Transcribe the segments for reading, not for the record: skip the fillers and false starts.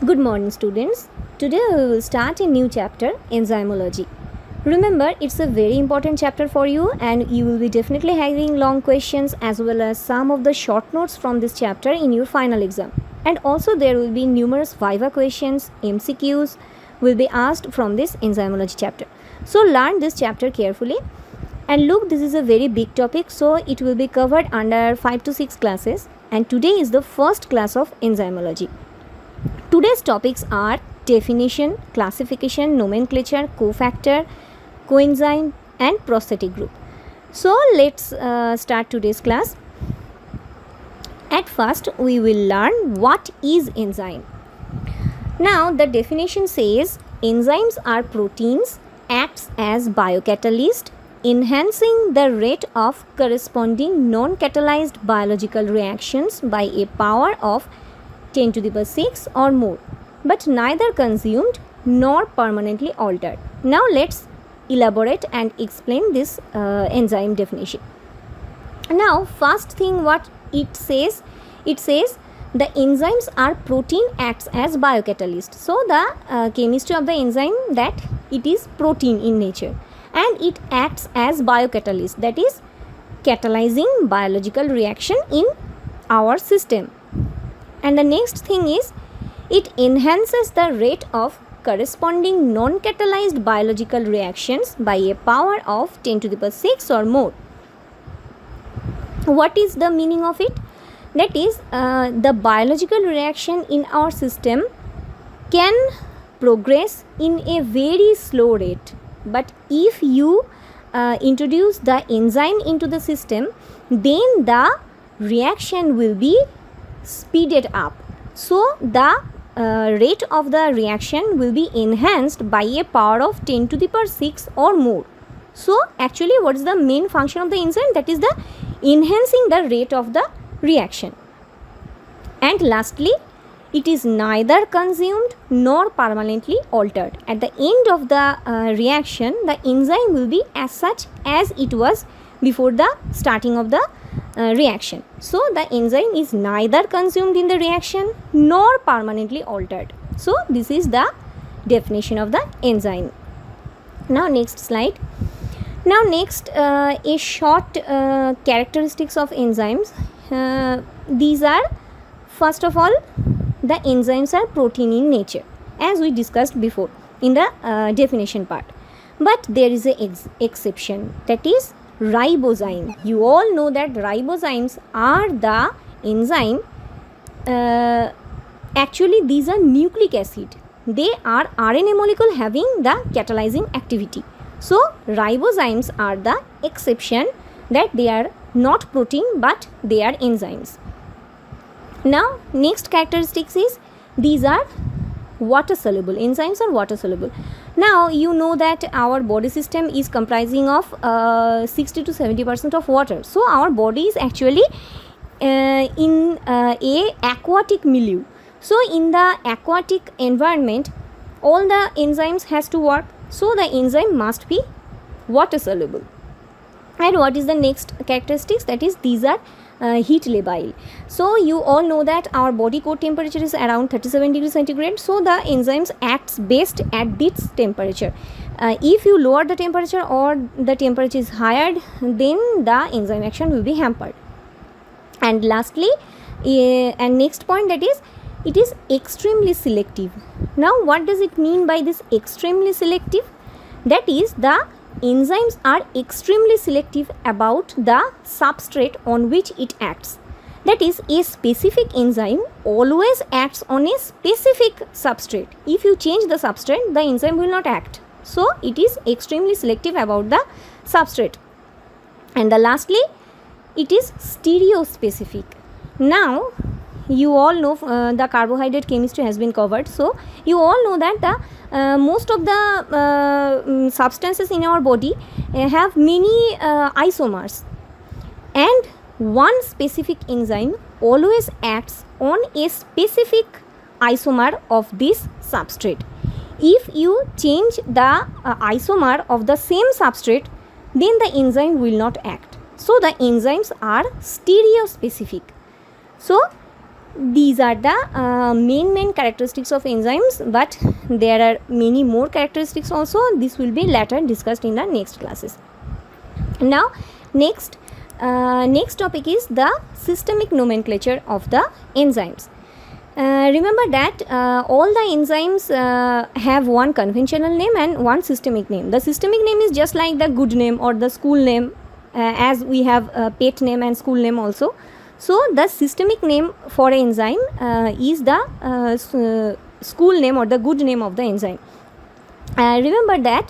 Good morning, students. Today we will start a new chapter, enzymology. Remember, it's a very important chapter for you, and you will be definitely having long questions as well as some of the short notes from this chapter in your final exam. And also, there will be numerous viva questions, MCQs will be asked from this enzymology chapter. So, learn this chapter carefully. And look, this is a very big topic, so it will be covered under 5 to 6 classes. And today is the first class of enzymology. Today's topics are definition, classification, nomenclature, cofactor, coenzyme and prosthetic group. So let's start today's class. At first we will learn what is enzyme. Now the definition says enzymes are proteins, acts as biocatalyst, enhancing the rate of corresponding non-catalyzed biological reactions by a power of 10 to the power 6 or more, but neither consumed nor permanently altered. Now let's elaborate and explain this enzyme definition. Now first thing what it says the enzymes are protein acts as biocatalyst. So the chemistry of the enzyme that it is protein in nature and it acts as biocatalyst, that is catalyzing biological reaction in our system. And the next thing is it enhances the rate of corresponding non-catalyzed biological reactions by a power of 10 to the power 6 or more. What is the meaning of it? That is the biological reaction in our system can progress in a very slow rate, but if you introduce the enzyme into the system, then the reaction will be speeded up. So the rate of the reaction will be enhanced by a power of 10 to the power 6 or more. So actually what is the main function of the enzyme? That is the enhancing the rate of the reaction. And lastly, it is neither consumed nor permanently altered. At the end of the reaction, the enzyme will be as such as it was before the starting of the reaction. So the enzyme is neither consumed in the reaction nor permanently altered. So this is the definition of the enzyme. Now next slide. Now next a short characteristics of enzymes. These are, first of all, the enzymes are protein in nature, as we discussed before in the definition part. But there is a exception, that is ribozyme. You all know that ribozymes are the enzyme. Actually these are nucleic acid. They are RNA molecule having the catalyzing activity. So ribozymes are the exception, that they are not protein but they are enzymes. Now next characteristics is these are water soluble. Enzymes are water soluble. Now you know that our body system is comprising of 60 to 70% of water. So our body is actually in a aquatic milieu. So in the aquatic environment all the enzymes has to work. So the enzyme must be water soluble. And what is the next characteristics? That is these are heat labile. So you all know that our body core temperature is around 37 degrees centigrade. So the enzymes acts best at this temperature. If you lower the temperature or the temperature is higher, then the enzyme action will be hampered. And lastly, and next point, that is it is extremely selective. Now what does it mean by this extremely selective? That is the enzymes are extremely selective about the substrate on which it acts. That is, a specific enzyme always acts on a specific substrate. If you change the substrate, the enzyme will not act. So it is extremely selective about the substrate. And the lastly, it is stereospecific. Now you all know the carbohydrate chemistry has been covered. So you all know that the most of the substances in our body have many isomers, and one specific enzyme always acts on a specific isomer of this substrate. If you change the isomer of the same substrate, then the enzyme will not act. So the enzymes are stereospecific. So these are the main characteristics of enzymes, but there are many more characteristics also. This will be later discussed in the next classes. Now next topic is the systemic nomenclature of the enzymes. Remember that all the enzymes have one conventional name and one systemic name. The systemic name is just like the good name or the school name, as we have a pet name and school name also. So the systemic name for enzyme is the school name or the good name of the enzyme. Remember that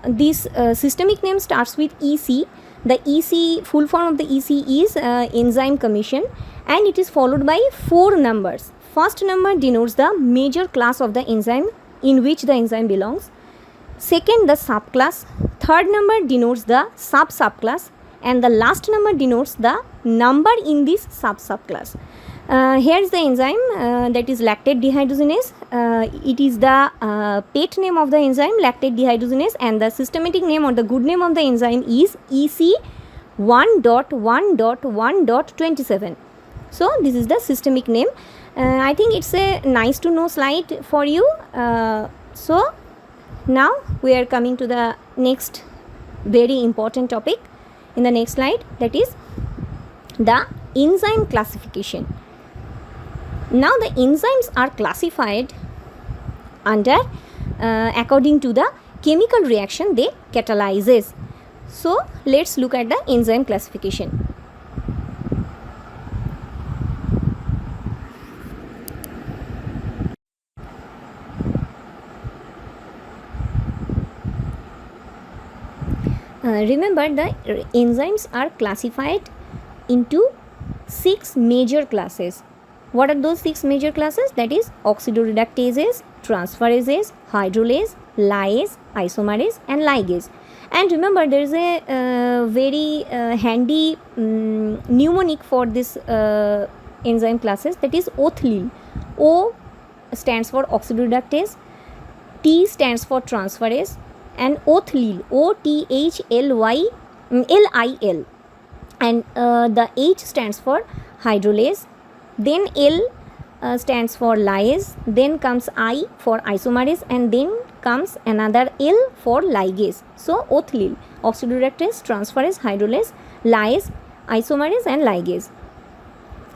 this systemic name starts with EC. The EC, full form of the EC is enzyme commission, and it is followed by 4 numbers. First number denotes the major class of the enzyme in which the enzyme belongs. Second, the subclass. Third number denotes the subclass, and the last number denotes the number in this subclass. Here is the enzyme that is lactate dehydrogenase. It is the pet name of the enzyme, lactate dehydrogenase, and the systematic name or the good name of the enzyme is EC 1.1.1.27. So this is the systemic name. I think it's a nice to know slide for you. So now we are coming to the next very important topic in the next slide, that is the enzyme classification. Now the enzymes are classified under according to the chemical reaction they catalyzes. So let's look at the enzyme classification. Remember, the enzymes are classified into 6 major classes. What are those 6 major classes? That is oxidoreductases, transferases, hydrolase, lyase, isomerase and ligase. And remember, there is a very handy mnemonic for this enzyme classes, that is OTHLYL. O stands for oxidoreductase, T stands for transferase, and OTHLYL, OTHLYL, and the H stands for hydrolase. Then L stands for lyase, then comes I for isomerase, and then comes another L for ligase. So OTHLYL, oxidoreductase, transferase, hydrolase, lyase, isomerase and ligase.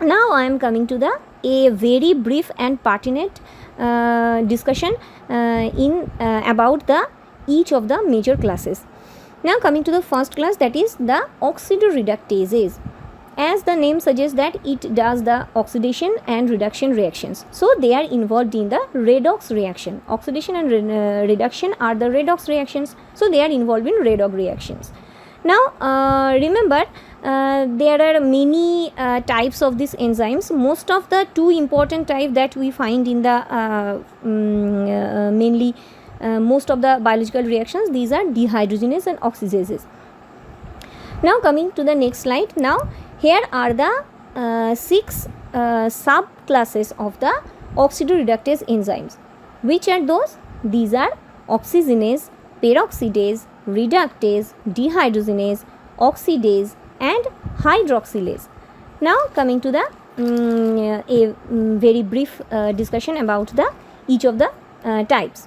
Now I am coming to a very brief and pertinent discussion about each of the major classes. Now coming to the first class, that is the oxidoreductases. As the name suggests that it does the oxidation and reduction reactions. So they are involved in the redox reaction. Oxidation and reduction are the redox reactions. So they are involved in redox reactions. Now remember, there are many types of these enzymes. Most of the 2 important type that we find in the mainly most of the biological reactions, these are dehydrogenase and oxidases. Now coming to the next slide. Now here are the 6 subclasses of the oxidoreductase enzymes. Which are those? These are oxygenase, peroxidase, reductase, dehydrogenase, oxidase and hydroxylase. Now coming to the very brief discussion about each of the types.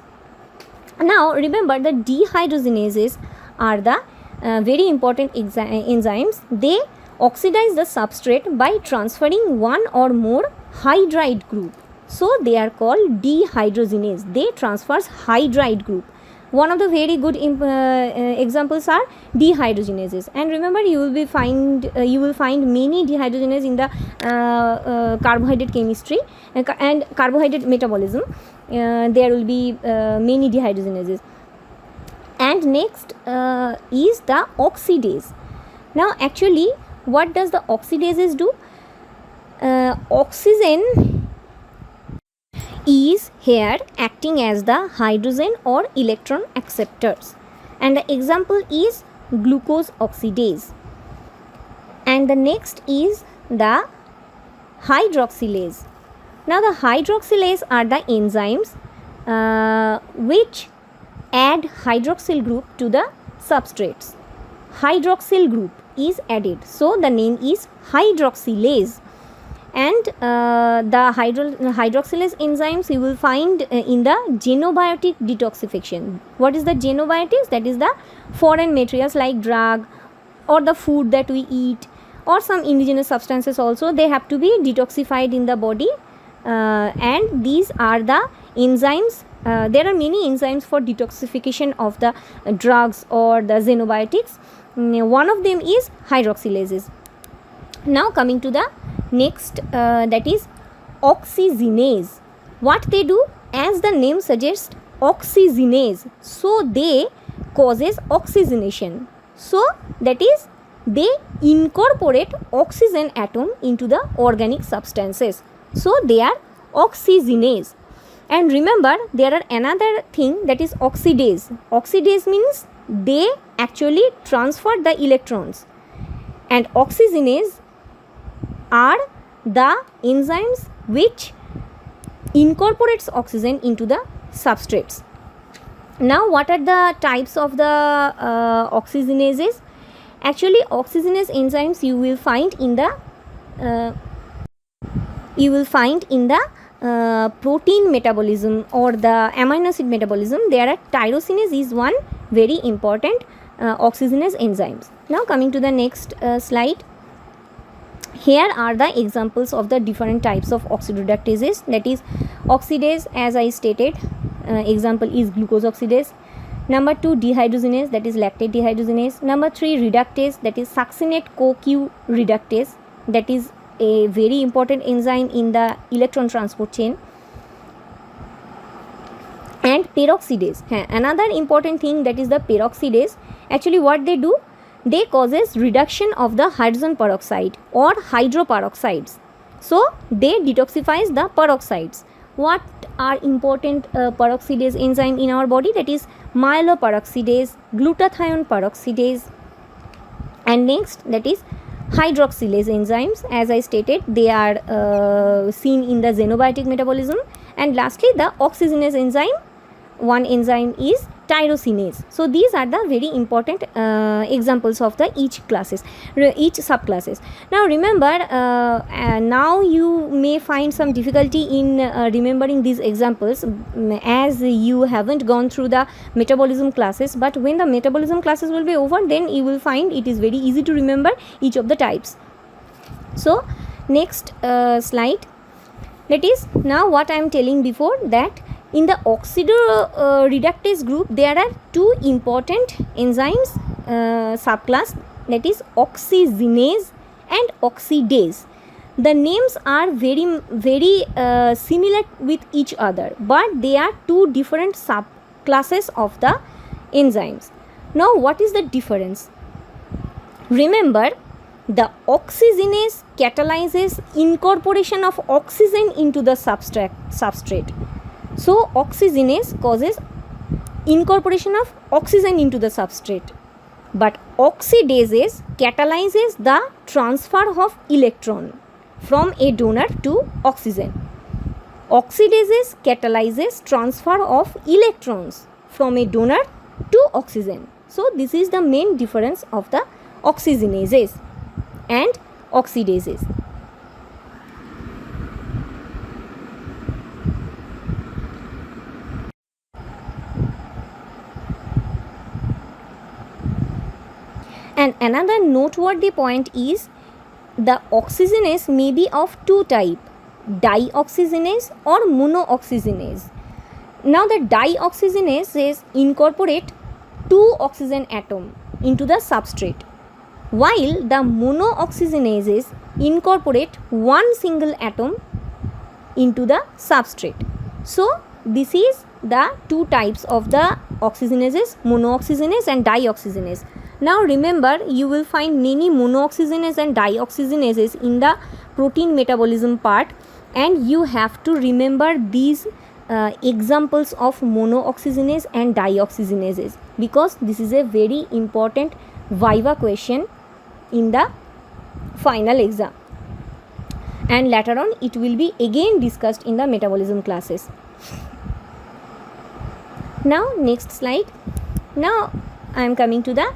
Now remember, the dehydrogenases are the very important enzymes. They oxidize the substrate by transferring one or more hydride group. So they are called dehydrogenase. They transfers hydride group. One of the very good examples are dehydrogenases. And remember, you will find many dehydrogenases in the carbohydrate chemistry and carbohydrate metabolism. There will be many dehydrogenases. And next is the oxidase. Now actually, what does the oxidases do? Oxygen is here acting as the hydrogen or electron acceptors, and the example is glucose oxidase. And the next is the hydroxylase. Now the hydroxylase are the enzymes which add hydroxyl group to the substrates. Hydroxyl group is added, so the name is hydroxylase. And the hydroxylase enzymes you will find in the xenobiotic detoxification. What is the xenobiotics? That is the foreign materials like drug or the food that we eat or some indigenous substances also, they have to be detoxified in the body, and these are the enzymes. There are many enzymes for detoxification of the drugs or the xenobiotics. One of them is hydroxylases. Now coming to the next, that is oxygenase. What they do, as the name suggests, oxygenase, so they causes oxygenation. So that is, they incorporate oxygen atom into the organic substances, so they are oxygenase. And remember, there are another thing, that is oxidase. Oxidase means they actually transfer the electrons, and oxygenase are the enzymes which incorporates oxygen into the substrates. Now what are the types of the oxygenases? Actually, oxygenase enzymes you will find in the protein metabolism or the amino acid metabolism. There are tyrosinase is one very important oxygenase enzymes. Now coming to the next slide. Here are the examples of the different types of oxidoreductases, that is oxidase, as I stated, example is glucose oxidase. Number 2, dehydrogenase, that is lactate dehydrogenase. Number 3, reductase, that is succinate CoQ reductase, that is a very important enzyme in the electron transport chain. And peroxidase, another important thing, that is the peroxidase. Actually what they do, they causes reduction of the hydrogen peroxide or hydroperoxides, so they detoxifies the peroxides. What are important peroxidase enzyme in our body? That is myeloperoxidase, glutathione peroxidase, and next, that is hydroxylase enzymes. As I stated, they are seen in the xenobiotic metabolism. And lastly, the oxygenase enzyme, one enzyme is tyrosinase. So these are the very important examples of the each subclasses. Now remember, now you may find some difficulty in remembering these examples, as you haven't gone through the metabolism classes, but when the metabolism classes will be over, then you will find it is very easy to remember each of the types. So next slide, that is now what I am telling before, that in the oxidoreductase group there are two important enzymes subclass, that is oxygenase and oxidase. The names are very similar with each other, but they are two different subclasses of the enzymes. Now what is the difference? Remember, the oxygenase catalyzes incorporation of oxygen into the substrate. So oxygenase causes incorporation of oxygen into the substrate, but oxidases catalyzes the transfer of electron from a donor to oxygen. Oxidases catalyzes transfer of electrons from a donor to oxygen. So this is the main difference of the oxygenases and oxidases. And another noteworthy point is the oxygenase may be of two types, dioxygenase or monooxygenase. Now the dioxygenases incorporate two oxygen atom into the substrate, while the monooxygenases incorporate one single atom into the substrate. So this is the two types of the oxygenases, monooxygenase and dioxygenase. Now remember, you will find many monooxygenase and dioxygenases in the protein metabolism part, and you have to remember these examples of monooxygenase and dioxygenases, because this is a very important viva question in the final exam, and later on it will be again discussed in the metabolism classes. Now next slide. Now I am coming to the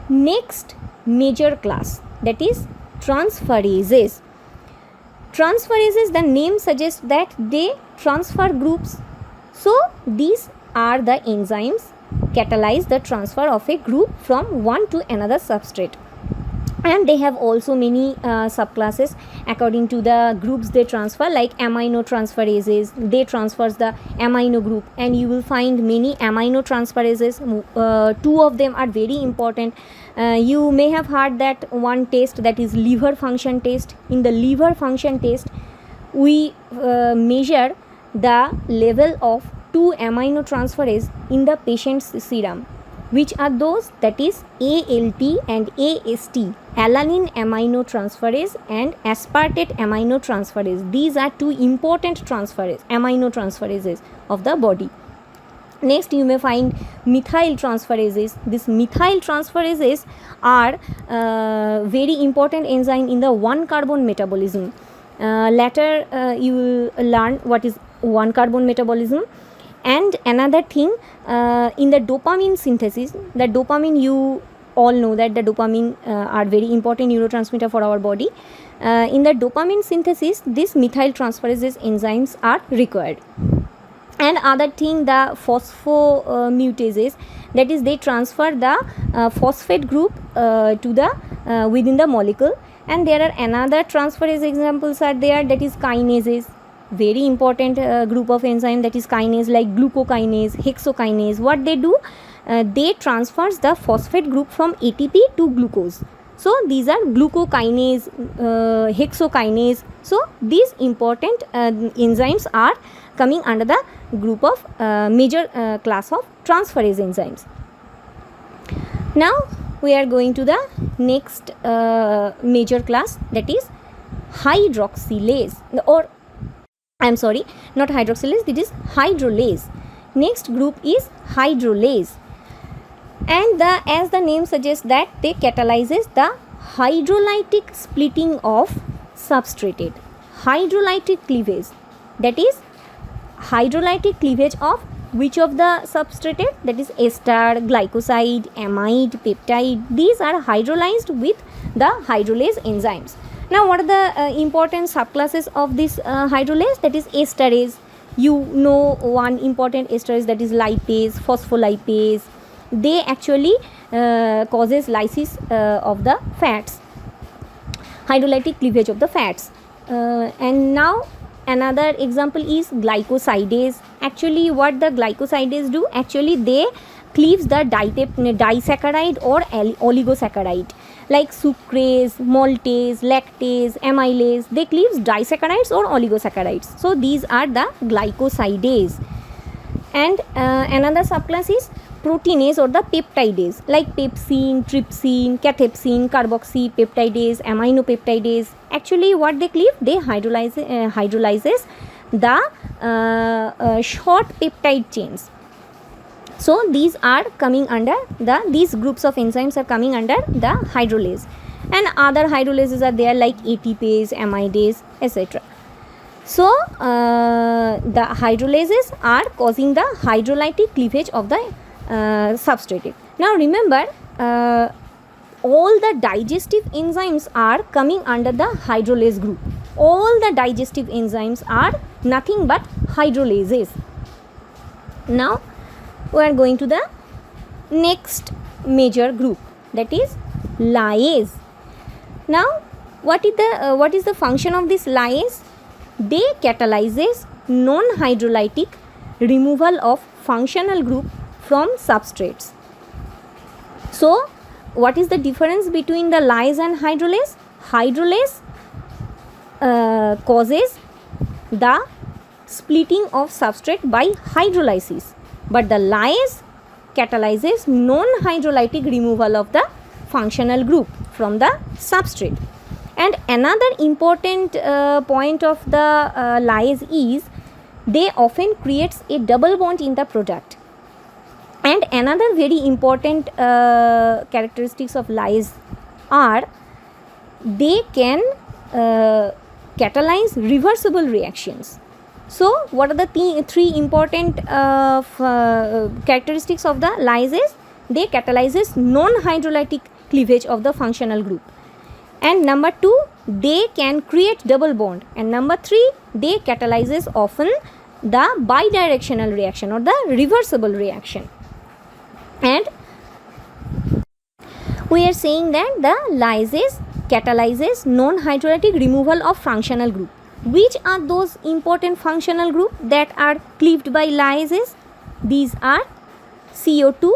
next major class, that is transferases. Transferases, the name suggests that they transfer groups. So these are the enzymes catalyze the transfer of a group from one to another substrate. And they have also many subclasses according to the groups they transfer, like aminotransferases. They transfers the amino group, and you will find many aminotransferases. Two of them are very important. You may have heard that one test, that is liver function test. In the liver function test, we measure the level of 2 aminotransferase in the patient's serum. Which are those? That is ALT and AST, alanine aminotransferase and aspartate aminotransferase. These are two important aminotransferases of the body. Next, you may find methyl transferases. These methyl transferases are very important enzyme in the 1-carbon metabolism. Later you will learn what is 1-carbon metabolism. And another thing, in the dopamine synthesis, the dopamine, you all know that the dopamine are very important neurotransmitter for our body. In the dopamine synthesis, these methyl transferases enzymes are required. And other thing, the phosphomutases, that is they transfer the phosphate group to the within the molecule. And there are another transferase examples are there, that is kinases. Very important group of enzyme, that is kinase, like glucokinase, hexokinase. What they do, they transfers the phosphate group from ATP to glucose. So these are glucokinase, hexokinase. So these important enzymes are coming under the group of major class of transferase enzymes. Now we are going to the next major class, that is hydroxylase, or I'm sorry, not hydroxylase, it is hydrolase. Next group is hydrolase, and as the name suggests that they catalyzes the hydrolytic splitting of substrate. Hydrolytic cleavage, that is hydrolytic cleavage of which of the substrate, that is ester, glycoside, amide, peptide. These are hydrolyzed with the hydrolase enzymes. Now what are the important subclasses of this hydrolase, that is esterase. You know one important esterase, that is lipase, phospholipase. They actually causes lysis of the fats, hydrolytic cleavage of the fats. And now another example is glycosidase. Actually what the glycosidase do, actually they cleaves the disaccharide or oligosaccharide, like sucrase, maltase, lactase, amylase. They cleaves disaccharides or oligosaccharides. So these are the glycosidase. And another subclass is proteinase or the peptidase, like pepsin, trypsin, cathepsin, carboxypeptidase, aminopeptidase. Actually what they cleave, they hydrolyzes the short peptide chains. So these are coming under these groups of enzymes are coming under the hydrolase. And other hydrolases are there, like ATPase, amidase, etc. So the hydrolases are causing the hydrolytic cleavage of the substrate. Now remember, all the digestive enzymes are coming under the hydrolase group. All the digestive enzymes are nothing but hydrolases. Now we are going to the next major group, that is lyase. Now what is the function of this lyase? They catalyzes non-hydrolytic removal of functional group from substrates. So what is the difference between the lyase and hydrolase? Hydrolase causes the splitting of substrate by hydrolysis, but the lyase catalyzes non-hydrolytic removal of the functional group from the substrate. And another important point of the lyase is they often creates a double bond in the product. And another very important characteristics of lyase are they can catalyze reversible reactions. So what are the three important characteristics of the lyase? They catalyzes non-hydrolytic cleavage of the functional group. And number 2, they can create double bond. And number 3, they catalyzes often the bidirectional reaction or the reversible reaction. And we are saying that the lyase catalyzes non-hydrolytic removal of functional group. Which are those important functional group that are cleaved by lyases? These are CO2,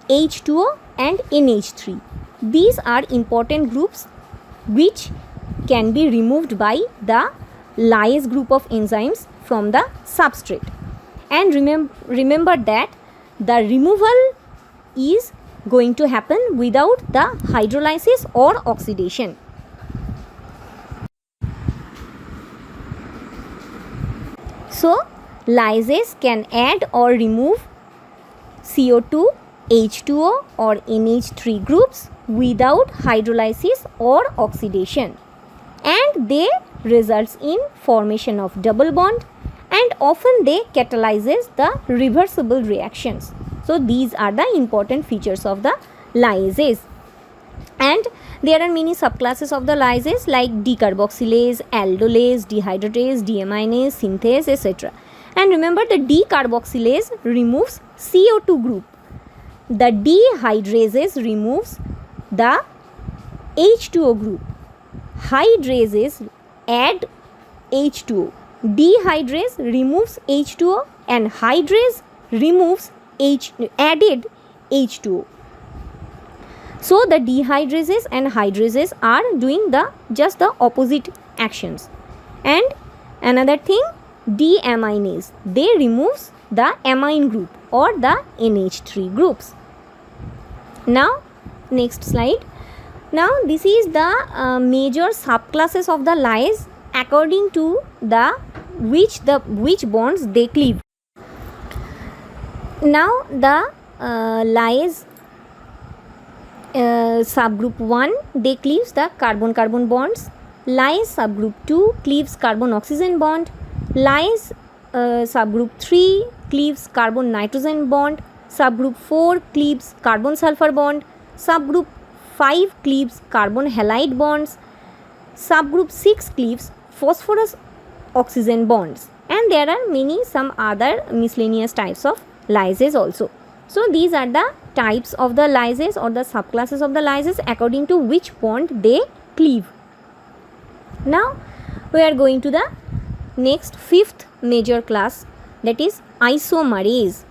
H2O and NH3. These are important groups which can be removed by the lyase group of enzymes from the substrate. And remember that the removal is going to happen without the hydrolysis or oxidation. So, lyases can add or remove CO2, H2O or NH3 groups without hydrolysis or oxidation, and they results in formation of double bond, and often they catalyzes the reversible reactions. So, these are the important features of the lyases. And there are many subclasses of the lyases like decarboxylase, aldolase, dehydratase, deaminase, synthase, etc. And remember, the decarboxylase removes CO2 group. The dehydrases removes the H2O group. Hydrases add H2O. Dehydrase removes H2O and hydrase removes added H2O. So the dehydrases and hydrases are doing just the opposite actions. And another thing, deaminase, they removes the amine group or the NH3 groups. Now next slide. Now this is the major subclasses of the lyase according to which bonds they cleave. Now the lyase subgroup 1, they cleaves the carbon-carbon bonds. Lyase subgroup 2 cleaves carbon-oxygen bond. Lyase subgroup 3 cleaves carbon-nitrogen bond. Subgroup 4 cleaves carbon-sulfur bond. Subgroup 5 cleaves carbon-halide bonds. Subgroup 6 cleaves phosphorus-oxygen bonds. And there are some other miscellaneous types of lyases also. So these are the types of the lyases or the subclasses of the lyases according to which bond they cleave. Now we are going to the next 5th major class, that is isomerase.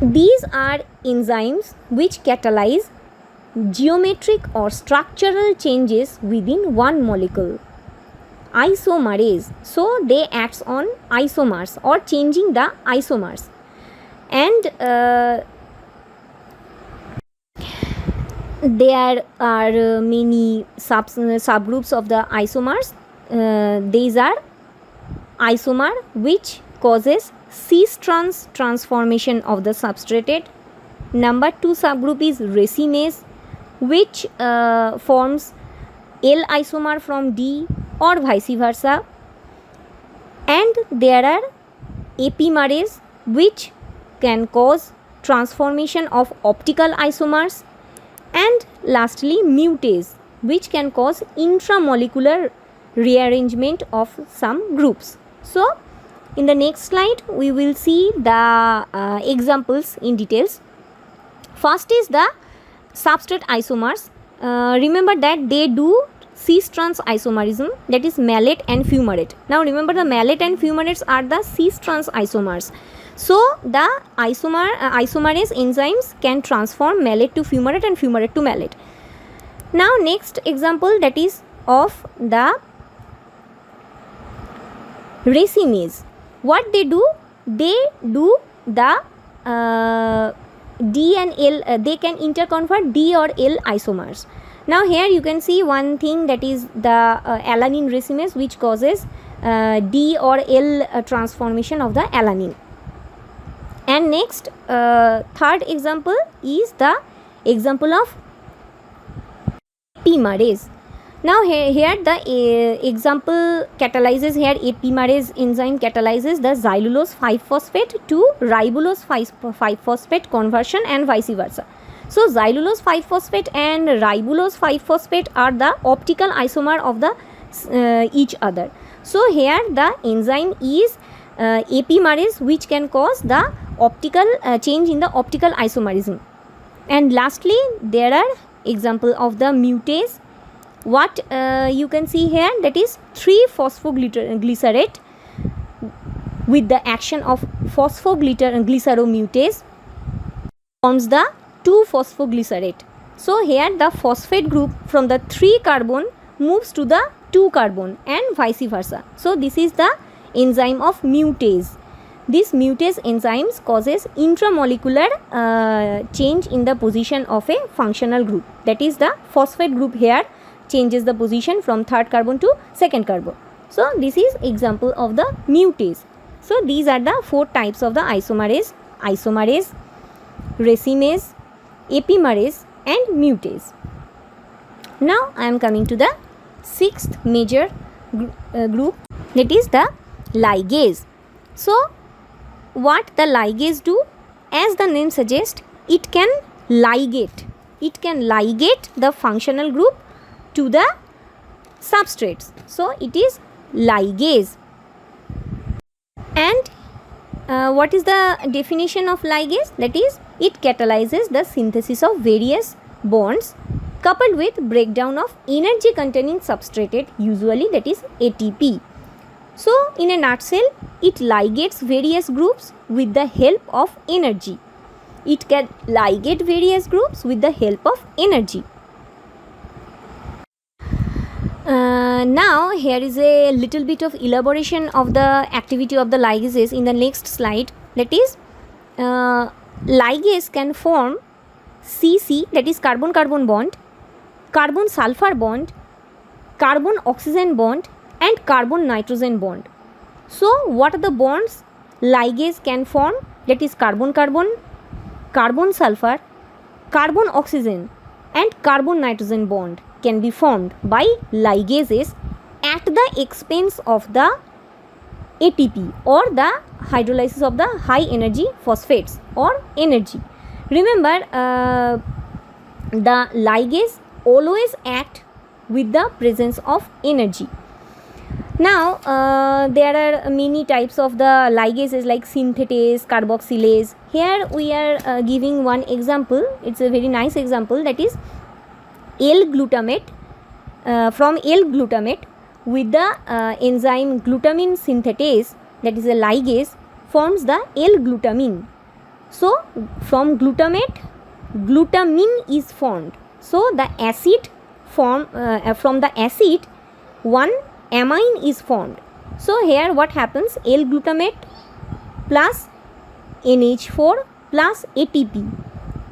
These are enzymes which catalyze geometric or structural changes within one molecule. Isomerase, so they acts on isomers or changing the isomers. And there are many subgroups of the isomers. These are isomer which causes cis-trans transformation of the substrate. Number 2 subgroup is racemase, which forms L isomer from D or vice versa. And there are epimerase, which can cause transformation of optical isomers. And lastly, mutase, which can cause intramolecular rearrangement of some groups. So in the next slide we will see the examples in details. First is the substrate isomers. Remember that they do cis-trans isomerism, that is malate and fumarate. Now remember, the malate and fumarates are the cis-trans isomers. So the isomerase enzymes can transform malate to fumarate and fumarate to malate. Now next example, that is of the racemase. What they do? They do the D and L, they can interconvert D or L isomers. Now here you can see one thing, that is the alanine racemase, which causes D or L transformation of the alanine. And next, third example is the example of epimerase. Now here the example catalyzes, here epimerase enzyme catalyzes the xylulose 5-phosphate to ribulose 5-phosphate conversion and vice versa. So xylulose 5-phosphate and ribulose 5-phosphate are the optical isomer of the each other. So here the enzyme is apimerase, which can cause the optical change in the optical isomerism. And lastly, there are example of the mutase. What you can see here, that is 3-phosphoglycerate with the action of phosphoglyceromutase forms the 2-phosphoglycerate. So here the phosphate group from the 3 carbon moves to the 2 carbon and vice versa. So this is the enzyme of mutase. This mutase enzymes causes intramolecular change in the position of a functional group. That is, the phosphate group here changes the position from 3rd carbon to 2nd carbon. So this is example of the mutase. So these are the 4 types of the isomerase: isomerase, racemase, epimerase and mutase. Now I am coming to the 6th major group, that is the ligase. So what the ligase do? As the name suggests, it can ligate. It can ligate the functional group to the substrates. So it is ligase. And what is the definition of ligase? That is, it catalyzes the synthesis of various bonds coupled with breakdown of energy containing substrate, usually that is ATP. So in a nutshell, it ligates various groups with the help of energy. It can ligate various groups with the help of energy. Now here is a little bit of elaboration of the activity of the ligases in the next slide. That is, ligase can form CC, that is carbon-carbon bond, carbon-sulfur bond, carbon-oxygen bond and carbon-nitrogen bond. So what are the bonds ligase can form? That is carbon-carbon, carbon-sulfur, carbon-oxygen and carbon-nitrogen bond can be formed by ligases at the expense of the ATP or the hydrolysis of the high energy phosphates or energy. Remember, the ligase always act with the presence of energy. Now there are many types of the ligases like synthetase, carboxylase. Here we are giving one example. It's a very nice example, that is L-glutamate. From L-glutamate with the enzyme glutamine synthetase, that is a ligase, forms the L-glutamine. So from glutamate, glutamine is formed. So the acid from the acid one amine is formed. So here what happens? L-glutamate plus NH4 plus ATP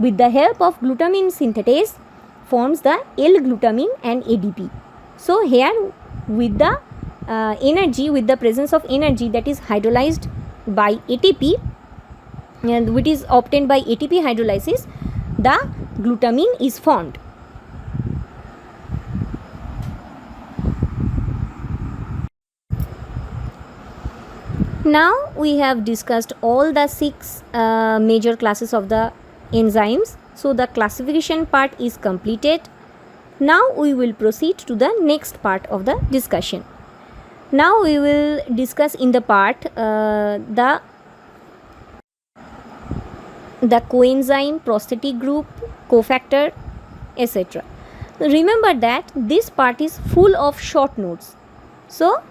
with the help of glutamine synthetase forms the L-glutamine and ADP. So here with the energy, with the presence of energy that is hydrolyzed by ATP and which is obtained by ATP hydrolysis, the glutamine is formed. Now we have discussed all the 6 major classes of the enzymes. So the classification part is completed. Now we will proceed to the next part of the discussion. Now we will discuss in the part the coenzyme, prosthetic group, cofactor, etc. Remember that this part is full of short notes. So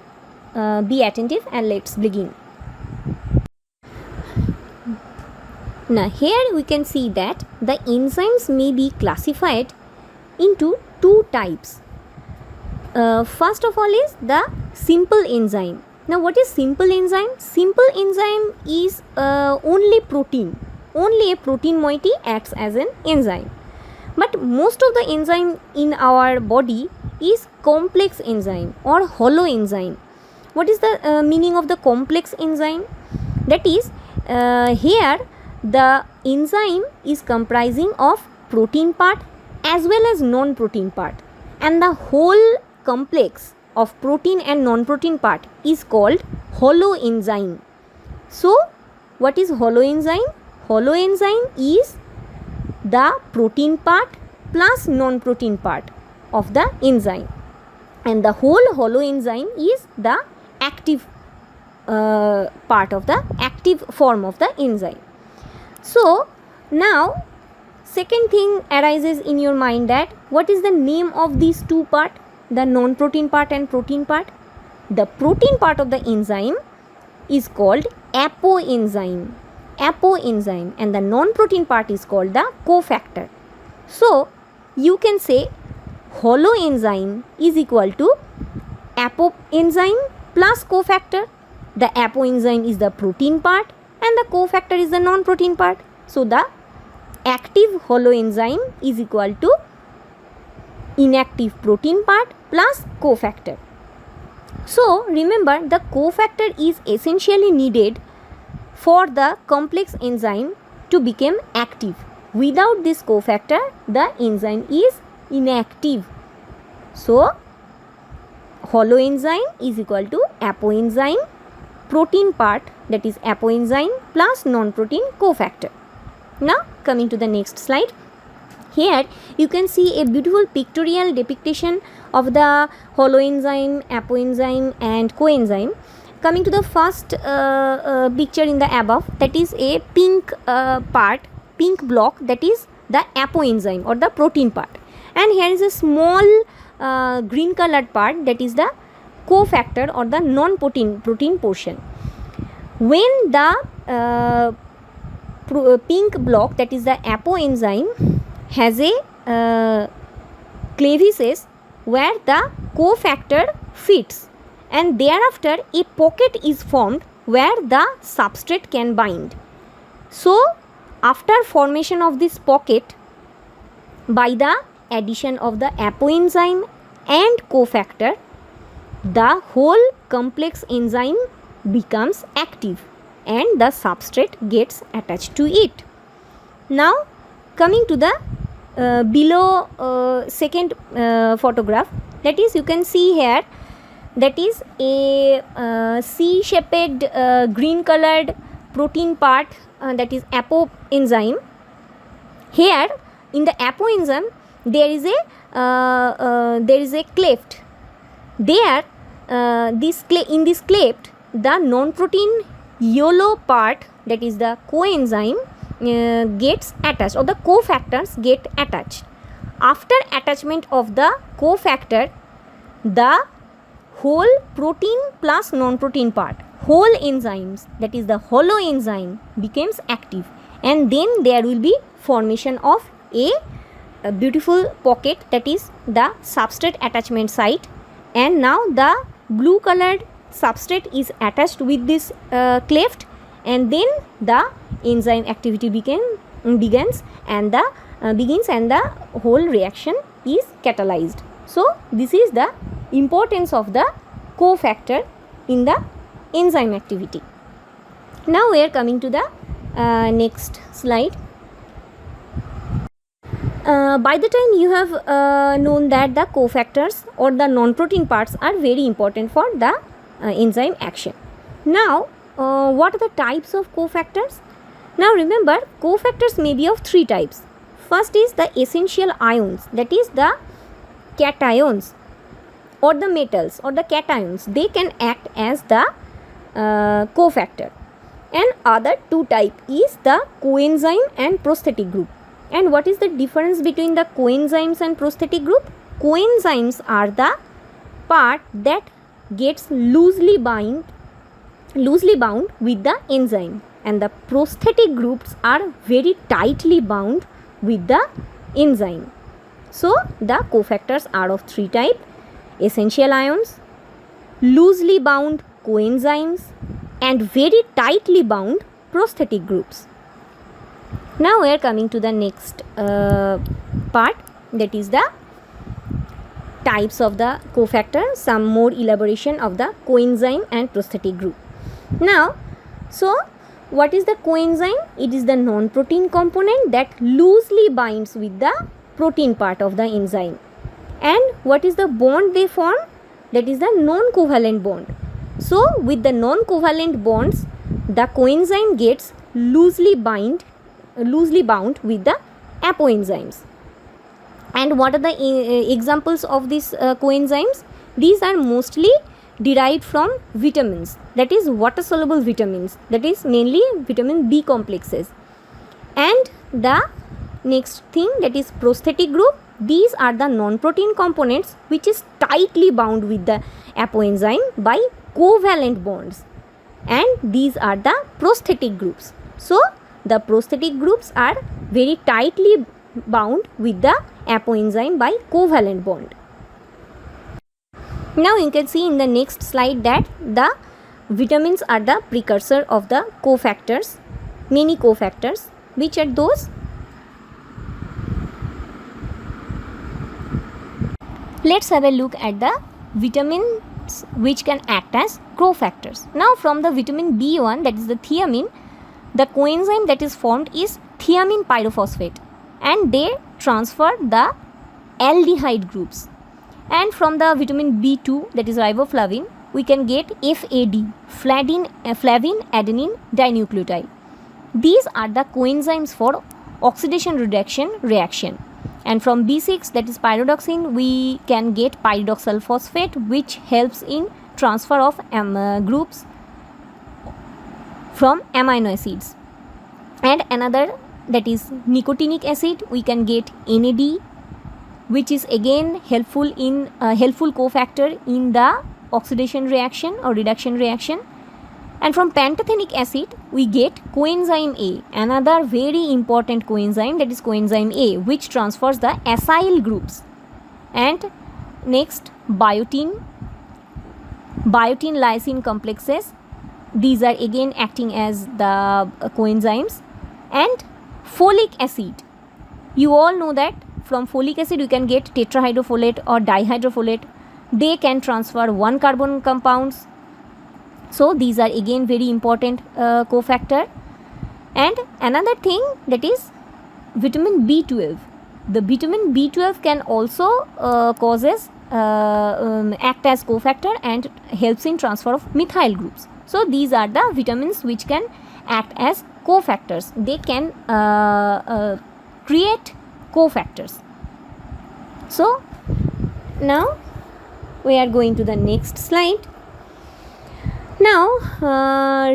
be attentive and let's begin. Now here we can see that the enzymes may be classified into 2 types. First of all is the simple enzyme. Now what is simple enzyme? Simple enzyme is only protein. Only a protein moiety acts as an enzyme. But most of the enzyme in our body is complex enzyme or hollow enzyme. What is the meaning of the complex enzyme? That is, here the enzyme is comprising of protein part as well as non-protein part, and the whole complex of protein and non-protein part is called hollow enzyme. So what is hollow enzyme? Hollow enzyme is the protein part plus non-protein part of the enzyme, and the whole holoenzyme is the active part of the active form of the enzyme. So now second thing arises in your mind, that what is the name of these two part, the non-protein part and protein part? The protein part of the enzyme is called apoenzyme, and the non-protein part is called the cofactor. So you can say holoenzyme is equal to apoenzyme plus cofactor. The apoenzyme is the protein part and the cofactor is the non-protein part. So the active holoenzyme is equal to inactive protein part plus cofactor. So remember, the cofactor is essentially needed for the complex enzyme to become active. Without this cofactor, the enzyme is inactive. So holoenzyme is equal to apoenzyme, protein part, that is apoenzyme plus non-protein cofactor. Now coming to the next slide. Here you can see a beautiful pictorial depiction of the holoenzyme, apoenzyme and coenzyme. Coming to the first picture in the above, that is a pink pink block, that is the apoenzyme or the protein part, and here is a small green colored part, that is the cofactor or the non-protein portion. When the pink block, that is the apoenzyme, has a clavices where the cofactor fits, and thereafter a pocket is formed where the substrate can bind. So after formation of this pocket, by the addition of the apoenzyme and cofactor, the whole complex enzyme becomes active and the substrate gets attached to it. Now coming to the below second photograph, that is you can see here, that is a C-shaped green colored protein part, that is apoenzyme. Here in the apoenzyme there is a cleft. There in this cleft, the non-protein yellow part, that is the coenzyme, gets attached, or the cofactors get attached. After attachment of the cofactor, the whole protein plus non-protein part, whole enzymes, that is the holoenzyme, becomes active, and then there will be formation of a beautiful pocket, that is the substrate attachment site, and now the blue colored substrate is attached with this cleft, and then the enzyme activity begins and the whole reaction is catalyzed. So this is the importance of the cofactor in the enzyme activity. Now we are coming to the next slide. By the time you have known that the cofactors or the non-protein parts are very important for the enzyme action. Now what are the types of cofactors? Now remember, cofactors may be of three types. First is the essential ions, that is the cations or the metals or the cations. They can act as the cofactor. And other two type is the coenzyme and prosthetic group. And what is the difference between the coenzymes and prosthetic group? Coenzymes are the part that gets loosely bound with the enzyme, and the prosthetic groups are very tightly bound with the enzyme. So the cofactors are of three types: essential ions, loosely bound coenzymes, and very tightly bound prosthetic groups. Now we are coming to the next part, that is the types of the cofactor, some more elaboration of the coenzyme and prosthetic group. Now, so what is the coenzyme? It is the non-protein component that loosely binds with the protein part of the enzyme. And what is the bond they form? That is the non-covalent bond. So with the non-covalent bonds, the coenzyme gets loosely bound with the apoenzymes. And what are the examples of these coenzymes? These are mostly derived from vitamins, that is water soluble vitamins, that is mainly vitamin B complexes. And the next thing, that is prosthetic group. These are the non-protein components which is tightly bound with the apoenzyme by covalent bonds, and these are the prosthetic groups. So the prosthetic groups are very tightly bound with the apoenzyme by covalent bond. Now you can see in the next slide that the vitamins are the precursor of the cofactors, many cofactors. Which are those? Let's have a look at the vitamins which can act as cofactors. Now from the vitamin B1, that is the thiamine, the coenzyme that is formed is thiamine pyrophosphate, and they transfer the aldehyde groups. And from the vitamin B2, that is riboflavin, we can get FAD, flavin adenine dinucleotide. These are the coenzymes for oxidation reduction reaction. And from B6, that is pyridoxine, we can get pyridoxal phosphate, which helps in transfer of groups from amino acids. And another, that is nicotinic acid, we can get NAD, which is again helpful cofactor in the oxidation reaction or reduction reaction. And from pantothenic acid, we get coenzyme A, another very important coenzyme, that is coenzyme A, which transfers the acyl groups. And next, biotin lysine complexes. These are again acting as the coenzymes. And folic acid. You all know that from folic acid you can get tetrahydrofolate or dihydrofolate. They can transfer 1 carbon compounds. So these are again very important cofactor. And another thing, that is vitamin B12. The vitamin B12 can also act as cofactor and helps in transfer of methyl groups. So these are the vitamins which can act as cofactors. They can create cofactors. So now we are going to the next slide. Now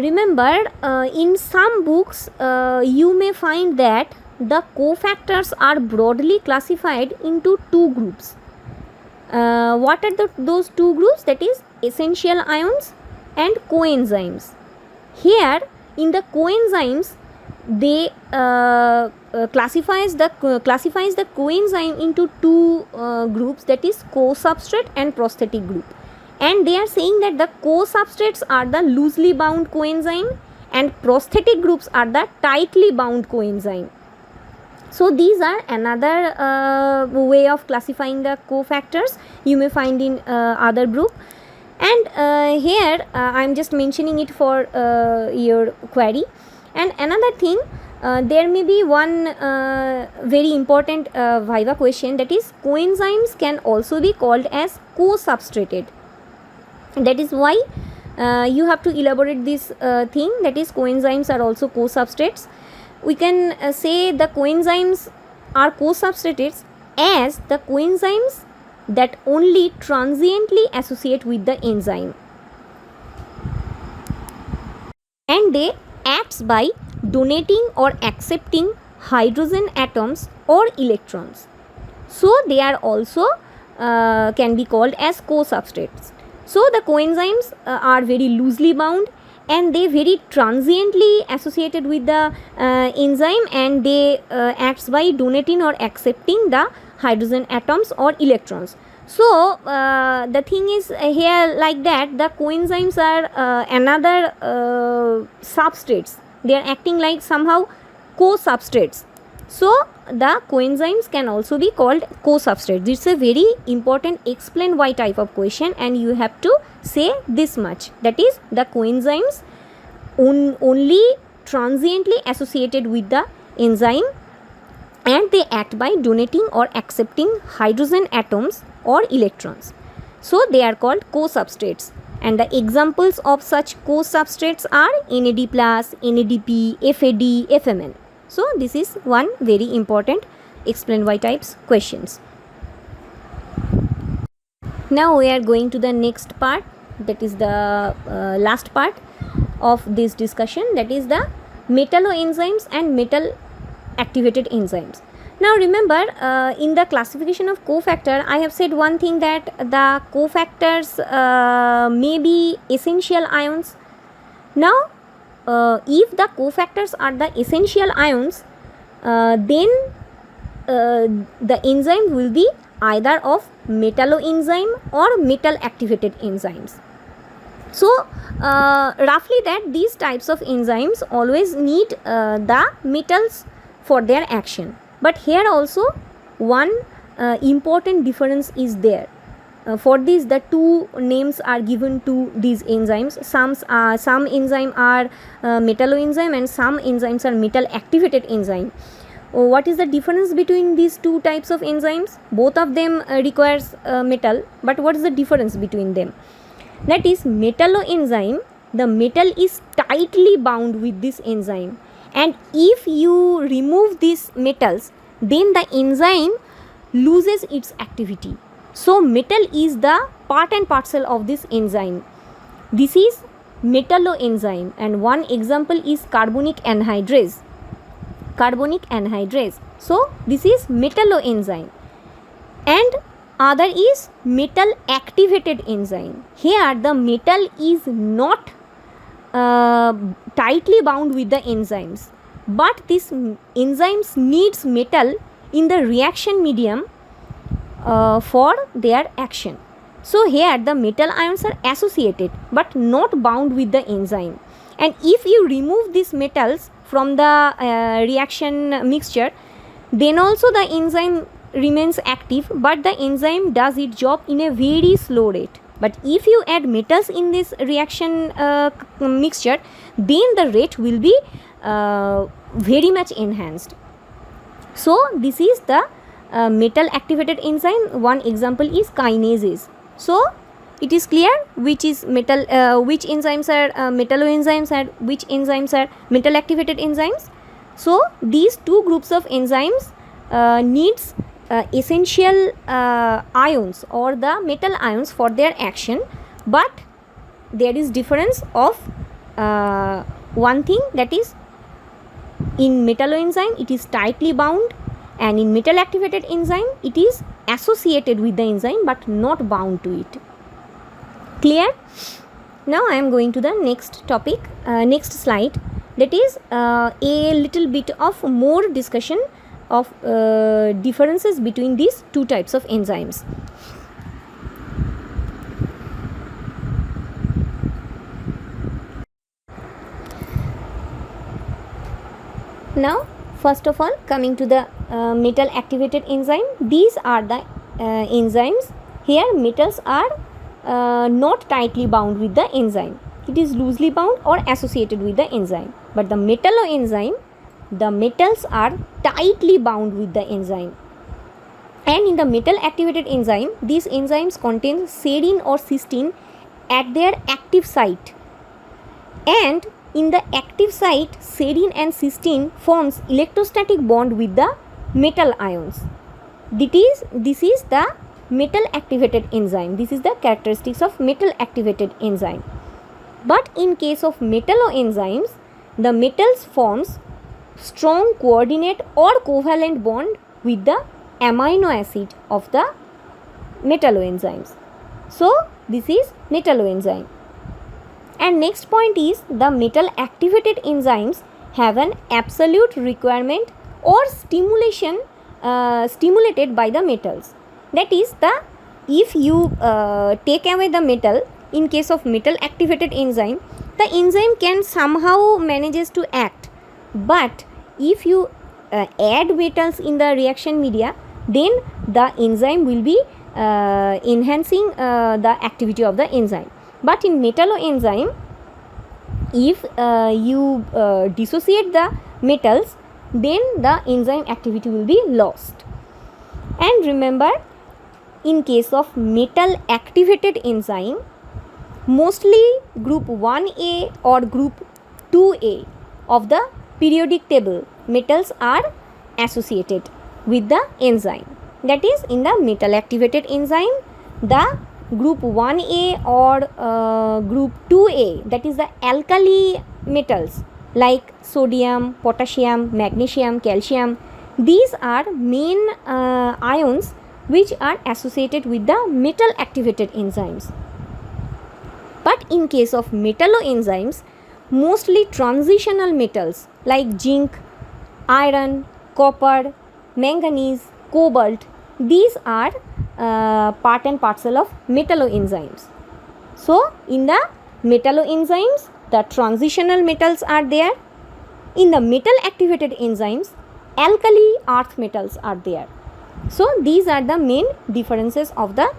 remember, in some books you may find that the cofactors are broadly classified into two groups. What are those two groups? That is essential ions and coenzymes. Here in the coenzymes, they classifies the coenzyme into two groups, that is co-substrate and prosthetic group. And they are saying that the co-substrates are the loosely bound coenzyme and prosthetic groups are the tightly bound coenzyme. So these are another way of classifying the cofactors you may find in other group. And here I am just mentioning it for your query. And another thing, there may be one very important viva question, that is coenzymes can also be called as co-substrated. That is why you have to elaborate this thing, that is coenzymes are also co-substrates. We can say the coenzymes are co-substrates as the coenzymes that only transiently associate with the enzyme, and they acts by donating or accepting hydrogen atoms or electrons. So they are also can be called as co-substrates. So the coenzymes are very loosely bound and they very transiently associated with the enzyme, and they acts by donating or accepting the hydrogen atoms or electrons. So the thing is here like that, the coenzymes are another substrates. They are acting like somehow co-substrates. So the coenzymes can also be called co-substrates. This is a very important explain why type of question, and you have to say this much, that is the coenzymes only transiently associated with the enzyme, and they act by donating or accepting hydrogen atoms or electrons. So they are called co-substrates, and the examples of such co-substrates are NAD+, NADP, FAD, FMN. So this is one very important explain why types questions. Now we are going to the next part, that is the last part of this discussion, that is the metalloenzymes and metal activated enzymes. Now remember, in the classification of cofactor, I have said one thing, that the cofactors may be essential ions. Now if the cofactors are the essential ions, then the enzyme will be either of metalloenzyme or metal activated enzymes. So roughly that these types of enzymes always need the metals for their action. But here also one important difference is there. For this, the two names are given to these enzymes. Some enzyme are metalloenzyme and some enzymes are metal activated enzyme. What is the difference between these two types of enzymes? Both of them requires metal, but what is the difference between them? That is, metalloenzyme, the metal is tightly bound with this enzyme, and if you remove these metals, then the enzyme loses its activity. So metal is the part and parcel of this enzyme. This is metalloenzyme, and one example is carbonic anhydrase. So this is metalloenzyme. And other is metal activated enzyme. Here the metal is not tightly bound with the enzymes, but this enzymes needs metal in the reaction medium for their action. So here the metal ions are associated but not bound with the enzyme, and if you remove these metals from the reaction mixture, then also the enzyme remains active, but the enzyme does its job in a very slow rate. But if you add metals in this reaction mixture, then the rate will be very much enhanced. So this is the metal activated enzyme. One example is kinases. So it is clear which is which enzymes are metalloenzymes and which enzymes are metal activated enzymes. So these two groups of enzymes needs essential ions or the metal ions for their action, but there is difference of one thing, that is, in metalloenzyme it is tightly bound, and in metal activated enzyme it is associated with the enzyme but not bound to it. Clear? Now I am going to the next topic, next slide, that is a little bit of more discussion of differences between these two types of enzymes. Now first of all, coming to the metal activated enzyme, these are the enzymes. Here metals are not tightly bound with the enzyme, it is loosely bound or associated with the enzyme. But the metalloenzyme, the metals are tightly bound with the enzyme. And in the metal activated enzyme, these enzymes contain serine or cysteine at their active site, and in the active site, serine and cysteine forms electrostatic bond with the metal ions. This is the metal activated enzyme. This is the characteristics of metal activated enzyme. But in case of metalloenzymes, the metals forms strong coordinate or covalent bond with the amino acid of the metalloenzymes. So this is metalloenzyme. And next point is, the metal activated enzymes have an absolute requirement or stimulated by the metals. That is, if you take away the metal, in case of metal activated enzyme, the enzyme can somehow manages to act. But if you add metals in the reaction media, then the enzyme will be enhancing the activity of the enzyme. But in metalloenzyme, if you dissociate the metals, then the enzyme activity will be lost. And remember, in case of metal activated enzyme, mostly group 1A or group 2A of the periodic table metals are associated. with the enzyme. That is, in the metal activated enzyme, the group 1A or group 2A, that is the alkali metals like sodium, potassium, magnesium, calcium, these are main ions which are associated with the metal activated enzymes. But in case of metalloenzymes, mostly transitional metals like zinc, iron, copper, manganese, cobalt, these are part and parcel of metalloenzymes. So in the metalloenzymes, the transitional metals are there. In the metal activated enzymes, alkali earth metals are there. So these are the main differences of the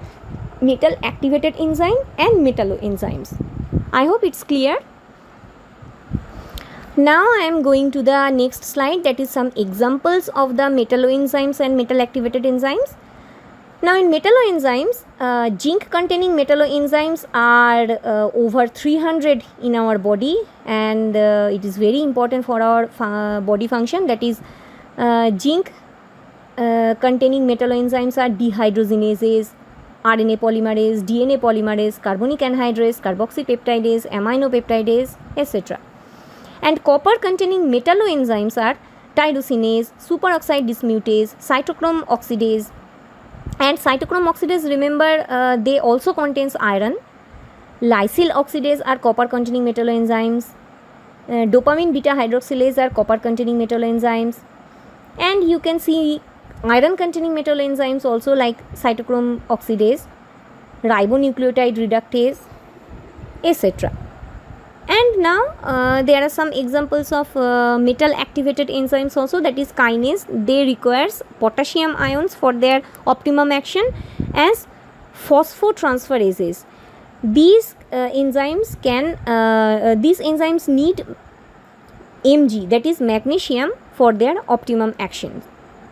metal activated enzyme and metalloenzymes. I hope it's clear. Now I am going to the next slide, that is some examples of the metalloenzymes and metal activated enzymes. Now in metalloenzymes, zinc containing metalloenzymes are over 300 in our body, and it is very important for our body function. That is, zinc containing metalloenzymes are dehydrogenases, RNA polymerase, DNA polymerase, carbonic anhydrase, carboxypeptidase, aminopeptidase, etc. And copper containing metalloenzymes are tyrosinase, superoxide dismutase, cytochrome oxidase. And cytochrome oxidase, remember, they also contains iron. Lysyl oxidase are copper containing metalloenzymes. Dopamine beta hydroxylase are copper containing metalloenzymes. And you can see iron containing metalloenzymes also, like cytochrome oxidase, ribonucleotide reductase, etc. And now there are some examples of metal activated enzymes also, that is kinase. They requires potassium ions for their optimum action as phosphotransferases. These enzymes need Mg, that is magnesium, for their optimum action.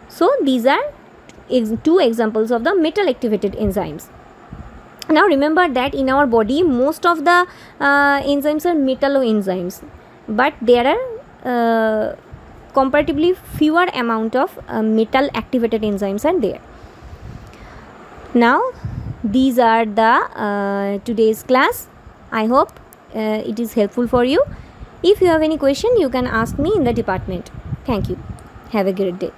So these are two examples of the metal activated enzymes. Now remember that in our body most of the enzymes are metalloenzymes, but there are comparatively fewer amount of metal activated enzymes are there. Now these are the today's class. I hope it is helpful for you. If you have any question, you can ask me in the department. Thank you. Have a great day.